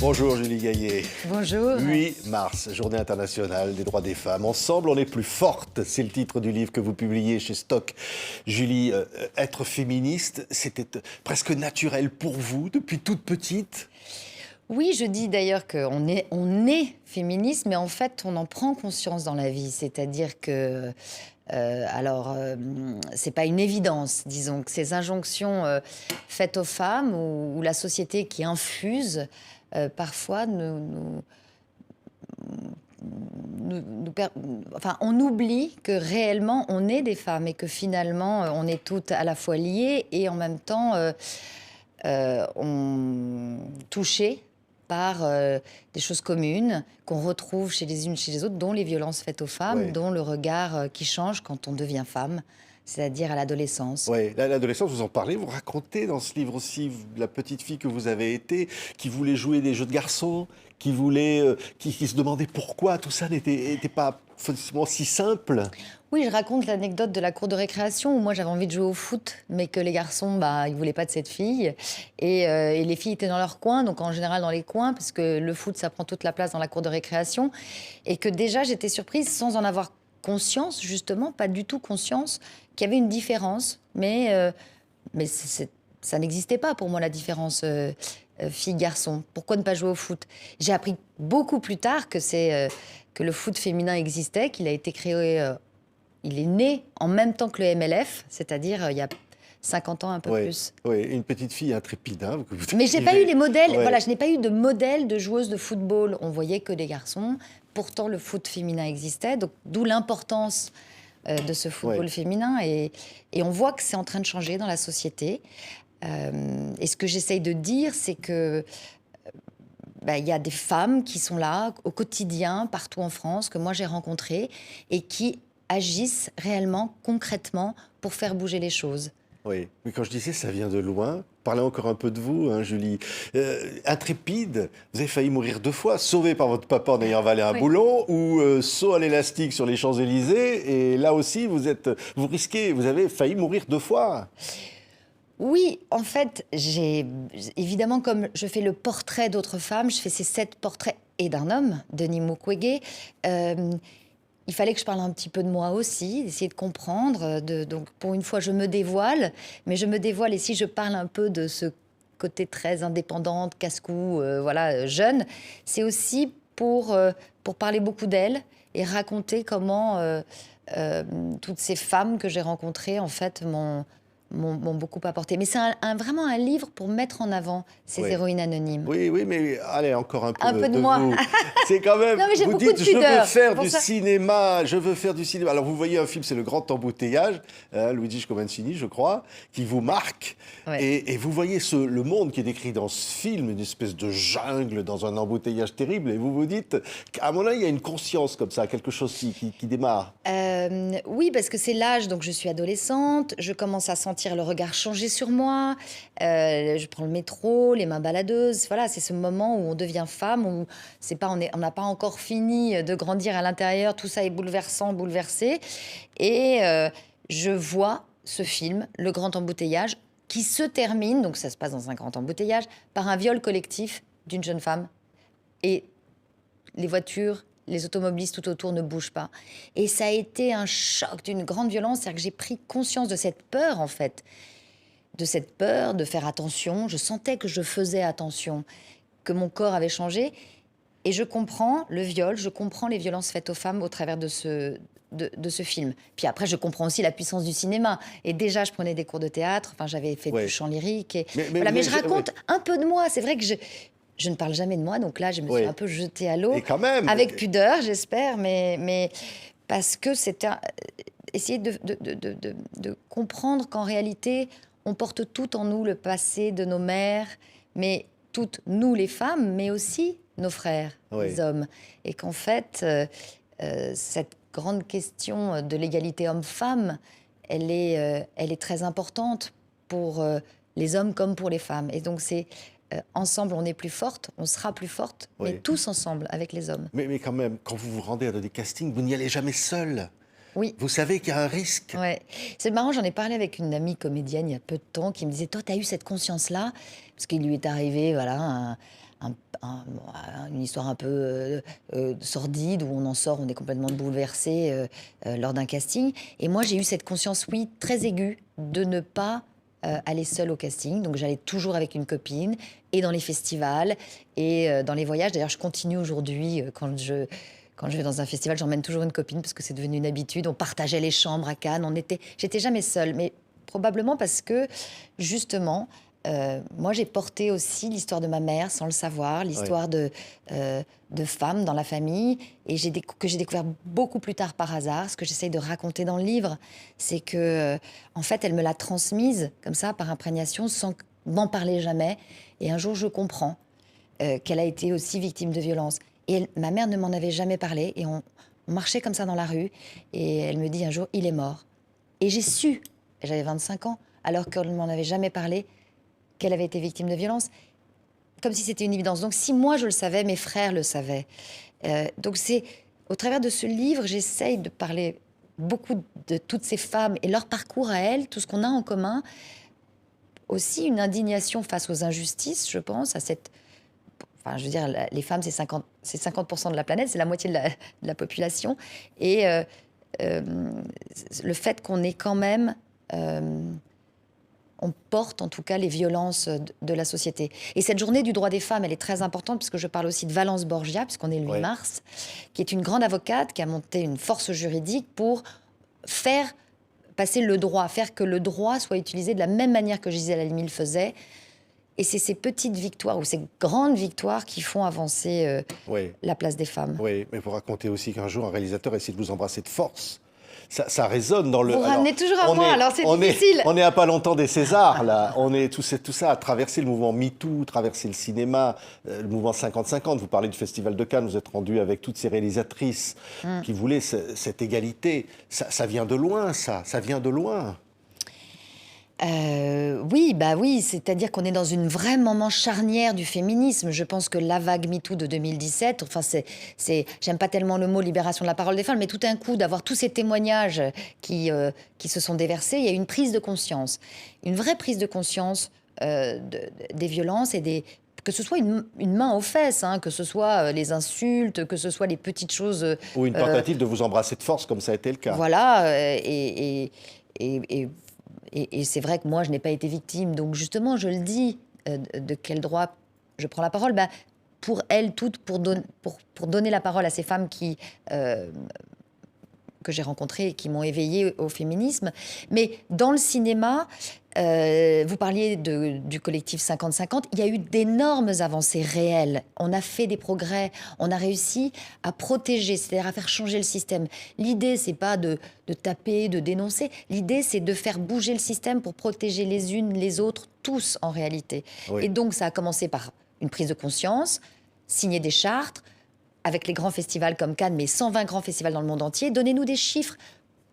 Bonjour Julie Gaillet. Bonjour. 8 mars, journée internationale des droits des femmes. Ensemble, on est plus fortes. C'est le titre du livre que vous publiez chez Stock. Julie, être féministe, c'était presque naturel pour vous depuis toute petite? Oui, je dis d'ailleurs qu'on est féministe, mais en fait, on en prend conscience dans la vie. C'est-à-dire que, c'est pas une évidence, disons, que ces injonctions faites aux femmes ou la société qui infuse, parfois enfin, on oublie que réellement, on est des femmes et que finalement, on est toutes à la fois liées et en même temps touchées par des choses communes qu'on retrouve chez les unes chez les autres, dont les violences faites aux femmes, Ouais. dont le regard qui change quand on devient femme, c'est-à-dire à l'adolescence. Oui, l'adolescence, vous en parlez, vous racontez dans ce livre aussi la petite fille que vous avez été, qui voulait jouer des jeux de garçons, qui voulait, qui se demandait pourquoi tout ça n'était pas forcément si simple. Oui, je raconte l'anecdote de la cour de récréation où moi j'avais envie de jouer au foot, mais que les garçons, ils voulaient pas de cette fille. Et les filles étaient dans leur coin, donc en général dans les coins, parce que le foot, ça prend toute la place dans la cour de récréation. Et que déjà j'étais surprise sans en avoir conscience, justement, pas du tout conscience, qu'il y avait une différence. Mais ça n'existait pas pour moi, la différence fille-garçon. Pourquoi ne pas jouer au foot? J'ai appris beaucoup plus tard que le foot féminin existait, qu'il a été créé... il est né en même temps que le MLF, c'est-à-dire il y a 50 ans, un peu plus. Oui, une petite fille intrépide. Hein, que vous Mais je n'ai pas eu les modèles, Ouais. voilà, je n'ai pas eu de modèle de joueuse de football. On voyait que des garçons. Pourtant, le foot féminin existait, donc d'où l'importance de ce football féminin. Et on voit que c'est en train de changer dans la société. Et ce que j'essaye de dire, c'est que il y a des femmes qui sont là au quotidien, partout en France, que moi j'ai rencontrées, et qui agissent réellement, concrètement, pour faire bouger les choses. Oui, mais quand je disais ça vient de loin, parlez encore un peu de vous, hein, Julie. Intrépide, vous avez failli mourir 2 fois, sauvé par votre papa en ayant avalé un boulon, ou saut à l'élastique sur les Champs-Élysées, et là aussi vous avez failli mourir 2 fois. Oui, en fait, évidemment, comme je fais le portrait d'autres femmes, je fais ces 7 portraits, et d'un homme, Denis Mukwege. Il fallait que je parle un petit peu de moi aussi, d'essayer de comprendre. Donc, pour une fois, je me dévoile, mais je me dévoile, et si je parle un peu de ce côté très indépendante, casse-cou, jeune, c'est aussi pour parler beaucoup d'elle et raconter comment toutes ces femmes que j'ai rencontrées, en fait, m'ont beaucoup apporté. Mais c'est vraiment un livre pour mettre en avant ces héroïnes anonymes. Oui, mais allez, encore un peu de moi. vous. C'est quand même, Non, mais j'ai vous beaucoup dites, de je veux pudeur. faire du cinéma, je veux faire du cinéma. Alors vous voyez un film, c'est Le Grand Embouteillage, Luigi Comencini, je crois, qui vous marque. Et vous voyez le monde qui est décrit dans ce film, une espèce de jungle dans un embouteillage terrible. Et vous vous dites, à mon avis, il y a une conscience comme ça, quelque chose qui démarre. Oui, parce que c'est l'âge, donc je suis adolescente, je commence à sentir le regard changer sur moi, je prends le métro, les mains baladeuses, voilà, c'est ce moment où on devient femme, où on n'a pas encore fini de grandir à l'intérieur, tout ça est bouleversant, bouleversé, et je vois ce film, Le Grand Embouteillage, qui se termine, donc ça se passe dans un grand embouteillage, par un viol collectif d'une jeune femme, et les voitures, les automobilistes tout autour ne bougent pas. Et ça a été un choc d'une grande violence, c'est-à-dire que j'ai pris conscience de cette peur, en fait. De cette peur, de faire attention. Je sentais que je faisais attention, que mon corps avait changé. Et je comprends le viol, je comprends les violences faites aux femmes au travers de ce film. Puis après, je comprends aussi la puissance du cinéma. Et déjà, je prenais des cours de théâtre, enfin, j'avais fait du chant lyrique. Mais je raconte un peu de moi. C'est vrai que je ne parle jamais de moi, donc là, je me suis un peu jetée à l'eau. Et quand même. Avec pudeur, j'espère, mais parce que c'était essayer de comprendre qu'en réalité, on porte tout en nous, le passé de nos mères, mais toutes nous, les femmes, mais aussi nos frères, les hommes. Et qu'en fait, cette grande question de l'égalité homme-femme, elle est très importante pour les hommes comme pour les femmes. Et donc, c'est... ensemble, on est plus forte, on sera plus forte, mais tous ensemble, avec les hommes. Mais quand même, quand vous vous rendez à des castings, vous n'y allez jamais seul. Oui. Vous savez qu'il y a un risque. Ouais. C'est marrant, j'en ai parlé avec une amie comédienne il y a peu de temps qui me disait « Toi, tu as eu cette conscience-là ?» Parce qu'il lui est arrivé, voilà, une histoire un peu sordide, où on en sort, on est complètement bouleversé lors d'un casting. Et moi, j'ai eu cette conscience, oui, très aiguë, de ne pas aller seule au casting. Donc j'allais toujours avec une copine, et dans les festivals, et dans les voyages. D'ailleurs, je continue aujourd'hui, quand je vais dans un festival, j'emmène toujours une copine, parce que c'est devenu une habitude. On partageait les chambres à Cannes, j'étais jamais seule, mais probablement parce que, justement, moi, j'ai porté aussi l'histoire de ma mère, sans le savoir, l'histoire de femmes dans la famille, et que j'ai découvert beaucoup plus tard par hasard. Ce que j'essaye de raconter dans le livre, c'est que, en fait, elle me l'a transmise, comme ça, par imprégnation, sans m'en parler jamais. Et un jour, je comprends qu'elle a été aussi victime de violences. Et ma mère ne m'en avait jamais parlé, et on marchait comme ça dans la rue, et elle me dit un jour, il est mort. Et j'ai su, j'avais 25 ans, alors qu'elle ne m'en avait jamais parlé, qu'elle avait été victime de violence, comme si c'était une évidence. Donc si moi je le savais, mes frères le savaient. Donc c'est au travers de ce livre, j'essaye de parler beaucoup de toutes ces femmes et leur parcours à elles, tout ce qu'on a en commun. Aussi une indignation face aux injustices, je pense, à cette... Enfin, je veux dire, les femmes, c'est 50% de la planète, c'est la moitié de la population. Et le fait qu'on ait quand même... on porte en tout cas les violences de la société. Et cette journée du droit des femmes, elle est très importante, parce que je parle aussi de Valence Borgia, puisqu'on est le 8 mars, qui est une grande avocate qui a monté une force juridique pour faire passer le droit, faire que le droit soit utilisé de la même manière que Gisèle Halimi le faisait. Et c'est ces petites victoires ou ces grandes victoires qui font avancer la place des femmes. Oui, mais vous racontez aussi qu'un jour, un réalisateur a essayé de vous embrasser de force. Ça résonne dans le... Vous ramenez toujours à moi, alors c'est difficile. On est à pas longtemps des Césars, là. On est tout ça a traversé le mouvement MeToo, traversé le cinéma, le mouvement 50-50. Vous parlez du Festival de Cannes, vous êtes rendu avec toutes ces réalisatrices qui voulaient cette égalité. Ça vient de loin, ça vient de loin. Oui, c'est-à-dire qu'on est dans un vrai moment charnière du féminisme. Je pense que la vague MeToo de 2017, enfin j'aime pas tellement le mot libération de la parole des femmes, mais tout d'un coup d'avoir tous ces témoignages qui se sont déversés, il y a une prise de conscience, une vraie prise de conscience des violences et que ce soit une main aux fesses, hein, que ce soit les insultes, que ce soit les petites choses... Ou une tentative de vous embrasser de force, comme ça a été le cas. Voilà, et c'est vrai que moi, je n'ai pas été victime. Donc justement, je le dis, de quel droit je prends la parole, pour elles toutes, pour donner la parole à ces femmes que j'ai rencontrées et qui m'ont éveillée au féminisme. Mais dans le cinéma, vous parliez du collectif 50-50, il y a eu d'énormes avancées réelles. On a fait des progrès, on a réussi à protéger, c'est-à-dire à faire changer le système. L'idée, c'est pas de taper, de dénoncer. L'idée, c'est de faire bouger le système pour protéger les unes, les autres, tous en réalité. Oui. Et donc, ça a commencé par une prise de conscience, signer des chartes, avec les grands festivals comme Cannes, mais 120 grands festivals dans le monde entier. Donnez-nous des chiffres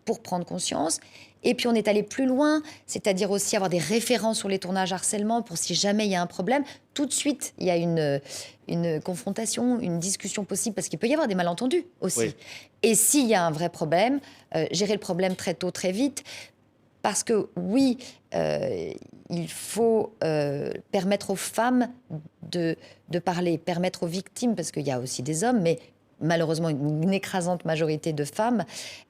pour prendre conscience. Et puis on est allé plus loin, c'est-à-dire aussi avoir des références sur les tournages harcèlement pour si jamais il y a un problème. Tout de suite, il y a une confrontation, une discussion possible, parce qu'il peut y avoir des malentendus aussi. Oui. Et s'il y a un vrai problème, gérer le problème très tôt, très vite. Parce que oui, il faut permettre aux femmes de parler, permettre aux victimes, parce qu'il y a aussi des hommes, mais malheureusement une écrasante majorité de femmes,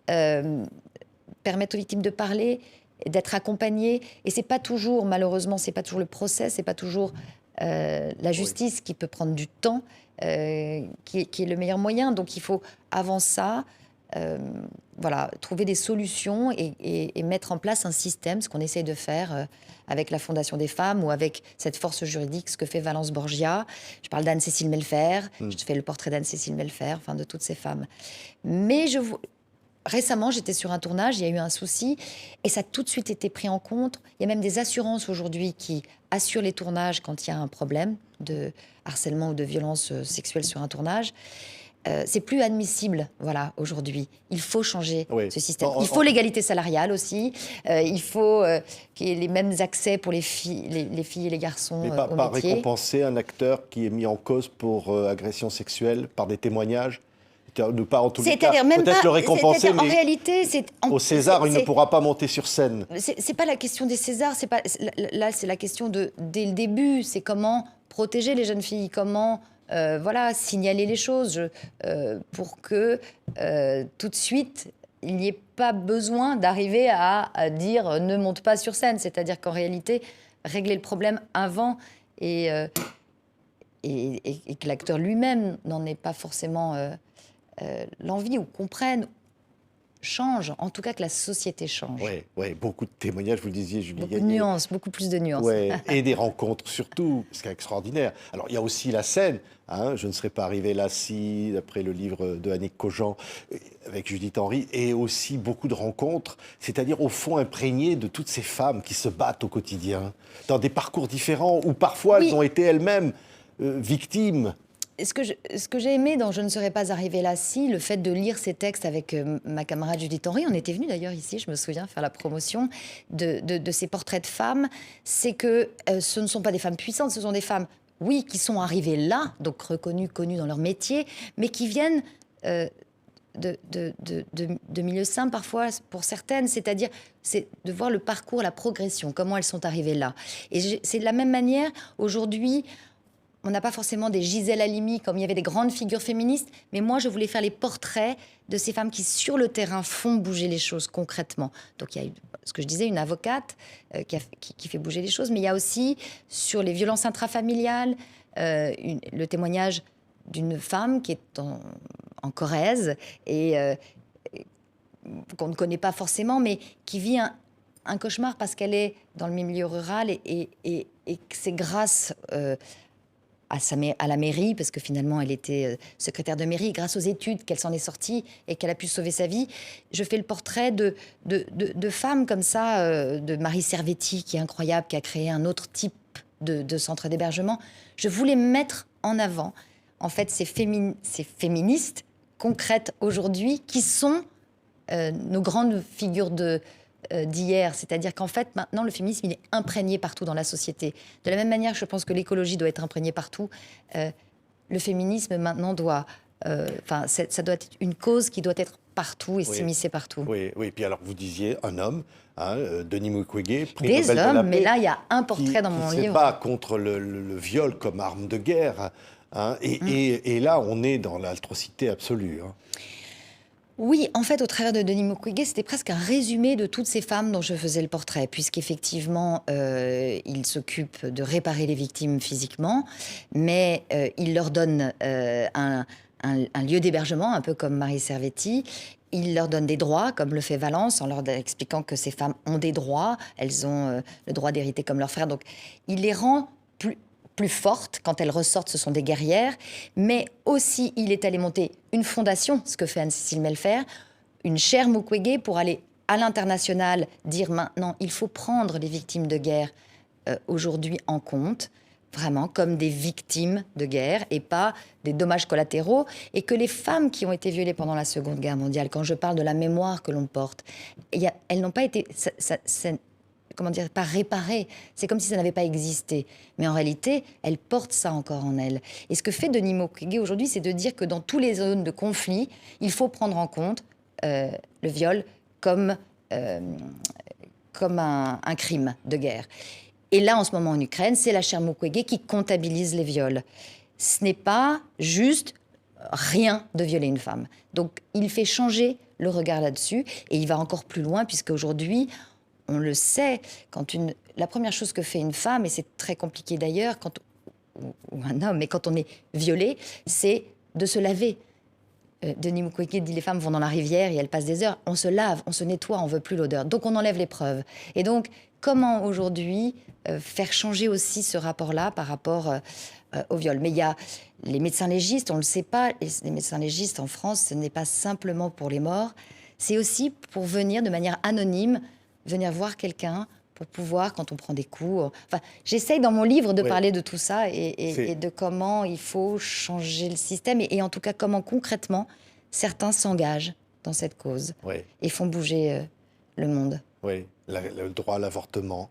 permettre aux victimes de parler, d'être accompagnées. Et c'est pas toujours, malheureusement, c'est pas toujours le procès, c'est pas toujours la justice qui peut prendre du temps, qui est le meilleur moyen. Donc il faut, avant ça, trouver des solutions et mettre en place un système, ce qu'on essaye de faire avec la Fondation des femmes ou avec cette force juridique, ce que fait Valence Borgia. Je parle d'Anne-Cécile Melfer, je fais le portrait d'Anne-Cécile Melfer, enfin de toutes ces femmes. Mais récemment, j'étais sur un tournage, il y a eu un souci et ça a tout de suite été pris en compte. Il y a même des assurances aujourd'hui qui assurent les tournages quand il y a un problème de harcèlement ou de violence sexuelle sur un tournage. C'est plus admissible, voilà, aujourd'hui. Il faut changer ce système. Il faut l'égalité salariale aussi. Il faut qu'il y ait les mêmes accès pour les filles et les garçons au métier. Pas récompenser un acteur qui est mis en cause pour agression sexuelle par des témoignages. Ne pas, en tous les cas, C'est-à-dire même peut-être pas. le récompenser, En mais réalité, au César, il ne pourra pas monter sur scène. C'est pas la question des Césars. C'est pas là, c'est la question de dès le début. C'est comment protéger les jeunes filles, comment voilà signaler les choses pour que tout de suite il n'y ait pas besoin d'arriver à dire ne monte pas sur scène. C'est-à-dire qu'en réalité, régler le problème avant et que l'acteur lui-même n'en ait pas forcément l'envie ou comprenne, change, en tout cas que la société change. Oui, beaucoup de témoignages, vous le disiez, Julie Beaucoup Gaillet. de nuances, beaucoup plus de nuances. Ouais, et des rencontres surtout, ce qui est extraordinaire. Alors, il y a aussi la scène, hein, Je ne serais pas arrivé là si, d'après le livre de Annick Cogent, avec Judith Henry, et aussi beaucoup de rencontres, c'est-à-dire au fond imprégnées de toutes ces femmes qui se battent au quotidien, dans des parcours différents, où parfois elles ont été elles-mêmes victimes. Ce que j'ai aimé dans Je ne serais pas arrivée là si, le fait de lire ces textes avec ma camarade Judith Henry, on était venus d'ailleurs ici, je me souviens, faire la promotion de ces portraits de femmes, c'est que ce ne sont pas des femmes puissantes, ce sont des femmes, oui, qui sont arrivées là, donc reconnues, connues dans leur métier, mais qui viennent de milieux simples parfois pour certaines, c'est-à-dire c'est de voir le parcours, la progression, comment elles sont arrivées là. Et c'est de la même manière, aujourd'hui, on n'a pas forcément des Gisèle Halimi comme il y avait des grandes figures féministes, mais moi je voulais faire les portraits de ces femmes qui sur le terrain font bouger les choses concrètement. Donc il y a, ce que je disais, une avocate qui fait bouger les choses, mais il y a aussi sur les violences intrafamiliales le témoignage d'une femme qui est en Corrèze et qu'on ne connaît pas forcément, mais qui vit un cauchemar parce qu'elle est dans le milieu rural et que c'est grâce à la mairie, parce que finalement elle était secrétaire de mairie, grâce aux études qu'elle s'en est sortie et qu'elle a pu sauver sa vie. Je fais le portrait de femmes comme ça, de Marie Servetti, qui est incroyable, qui a créé un autre type de centre d'hébergement. Je voulais mettre en avant, en fait, ces féministes concrètes aujourd'hui, qui sont nos grandes figures d'hier. C'est-à-dire qu'en fait, maintenant, le féminisme, il est imprégné partout dans la société. De la même manière, je pense que l'écologie doit être imprégnée partout. Le féminisme, maintenant, ça doit être une cause qui doit être partout et s'immiscer partout. Oui, et puis alors, vous disiez un homme, Denis Mukwege, prix Des Nobel de hommes, la mais paix, là, il y a un portrait dans mon qui livre. se bat contre le viol comme arme de guerre. Et là, on est dans l'atrocité absolue. Oui, en fait, au travers de Denis Mukwege, c'était presque un résumé de toutes ces femmes dont je faisais le portrait, puisqu'effectivement, il s'occupe de réparer les victimes physiquement, mais il leur donne un lieu d'hébergement, un peu comme Marie Servetti. Il leur donne des droits, comme le fait Valence, en leur expliquant que ces femmes ont des droits, elles ont le droit d'hériter comme leurs frères. Donc, il les rend plus fortes. Quand elles ressortent, ce sont des guerrières. Mais aussi, il est allé monter une fondation, ce que fait Anne-Cécile Melfer, une chaire Mukwege, pour aller à l'international dire maintenant, il faut prendre les victimes de guerre aujourd'hui en compte, vraiment comme des victimes de guerre et pas des dommages collatéraux, et que les femmes qui ont été violées pendant la Seconde Guerre mondiale, quand je parle de la mémoire que l'on porte, elles n'ont pas été... comment dire, pas réparées. C'est comme si ça n'avait pas existé. Mais en réalité, elles portent ça encore en elles. Et ce que fait Denis Mukwege aujourd'hui, c'est de dire que dans toutes les zones de conflit, il faut prendre en compte le viol comme un crime de guerre. Et là, en ce moment, en Ukraine, c'est la chaire Mukwege qui comptabilise les viols. Ce n'est pas juste rien de violer une femme. Donc, il fait changer le regard là-dessus. Et il va encore plus loin, puisque aujourd'hui, on le sait, la première chose que fait une femme, et c'est très compliqué d'ailleurs, ou un homme, mais quand on est violé, c'est de se laver. Denis Mukwege dit les femmes vont dans la rivière et elles passent des heures. On se lave, on se nettoie, on veut plus l'odeur. Donc on enlève les preuves. Et donc, comment aujourd'hui faire changer aussi ce rapport-là par rapport au viol? Mais il y a les médecins légistes, on ne le sait pas, les médecins légistes en France, ce n'est pas simplement pour les morts, c'est aussi pour venir de manière anonyme, venir voir quelqu'un pour pouvoir, quand on prend des coups... Enfin, j'essaye dans mon livre de parler de tout ça et de comment il faut changer le système et en tout cas comment concrètement certains s'engagent dans cette cause et font bouger le monde. Oui, le droit à l'avortement,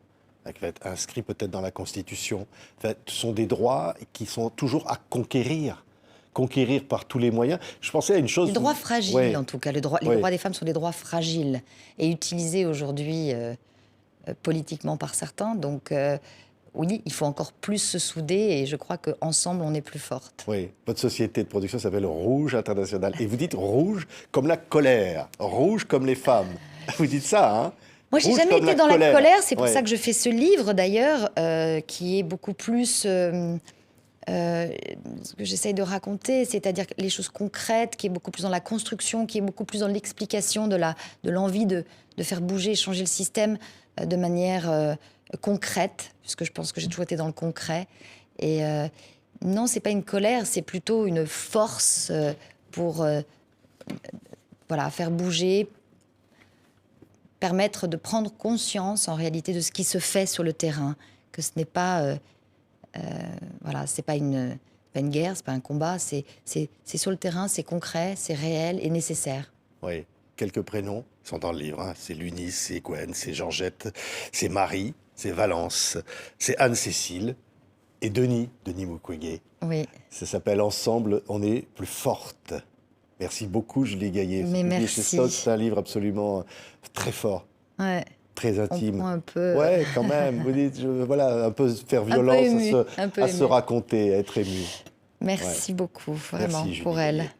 qui va être inscrit peut-être dans la Constitution, en fait, ce sont des droits qui sont toujours à conquérir. conquérir par tous les moyens. Je pensais à une chose... Les droits fragiles, en tout cas. Les droits des femmes sont des droits fragiles et utilisés aujourd'hui politiquement par certains. Donc, oui, il faut encore plus se souder et je crois qu'ensemble, on est plus fortes. Oui, votre société de production s'appelle Rouge International. Et vous dites rouge comme la colère, rouge comme les femmes. Vous dites ça, hein? Moi, j'ai jamais été dans la colère. C'est pour ça que je fais ce livre, d'ailleurs, qui est beaucoup plus... ce que j'essaye de raconter, c'est-à-dire les choses concrètes, qui est beaucoup plus dans la construction, qui est beaucoup plus dans l'explication de l'envie de faire bouger, changer le système de manière concrète, puisque je pense que j'ai toujours été dans le concret. Et non, c'est pas une colère, c'est plutôt une force pour faire bouger, permettre de prendre conscience en réalité de ce qui se fait sur le terrain, que ce n'est pas... c'est pas une guerre, c'est pas un combat, c'est sur le terrain, c'est concret, c'est réel et nécessaire. Oui, quelques prénoms sont dans le livre. Hein. C'est Lunis, c'est Gwen, c'est Georgette, c'est Marie, c'est Valence, c'est Anne-Cécile et Denis Mukwege. Oui. Ça s'appelle Ensemble, on est plus fortes. Merci beaucoup, Julie Gaillet. Mais merci. C'est un livre absolument très fort. Ouais. Très intime. On prend un peu... Ouais, quand même. Vous dites, un peu faire violence à se raconter, à être ému. Merci beaucoup, vraiment, Merci, pour Julie elle. Gaillet.